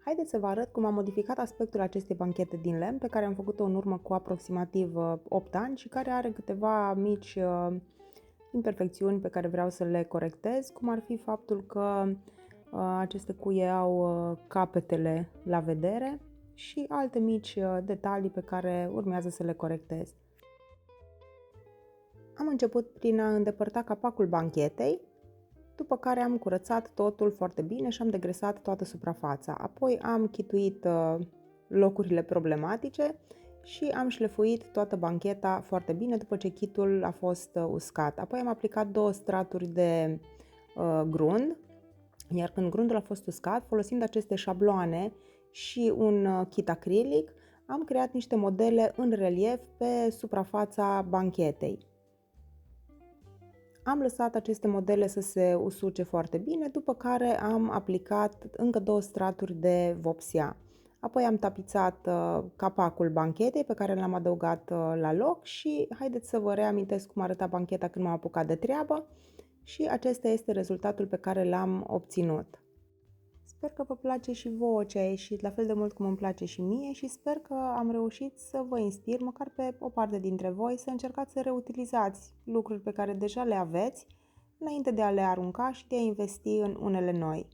Haideți să vă arăt cum am modificat aspectul acestei banchete din lemn pe care am făcut-o în urmă cu aproximativ 8 ani și care are câteva mici imperfecțiuni pe care vreau să le corectez, cum ar fi faptul că aceste cuie au capetele la vedere și alte mici detalii pe care urmează să le corectez. Am început prin a îndepărta capacul banchetei, după care am curățat totul foarte bine și am degresat toată suprafața. Apoi am chituit locurile problematice și am șlefuit toată bancheta foarte bine după ce chitul a fost uscat. Apoi am aplicat 2 straturi de grund, iar când grundul a fost uscat, folosind aceste șabloane și un chit acrilic, am creat niște modele în relief pe suprafața banchetei. Am lăsat aceste modele să se usuce foarte bine, după care am aplicat încă 2 straturi de vopsea. Apoi am tapizat capacul banchetei pe care l-am adăugat la loc și haideți să vă reamintesc cum arăta bancheta când m-am apucat de treabă și acesta este rezultatul pe care l-am obținut. Sper că vă place și vouă ce a ieșit, la fel de mult cum îmi place și mie și sper că am reușit să vă inspir, măcar pe o parte dintre voi, să încercați să reutilizați lucruri pe care deja le aveți, înainte de a le arunca și de a investi în unele noi.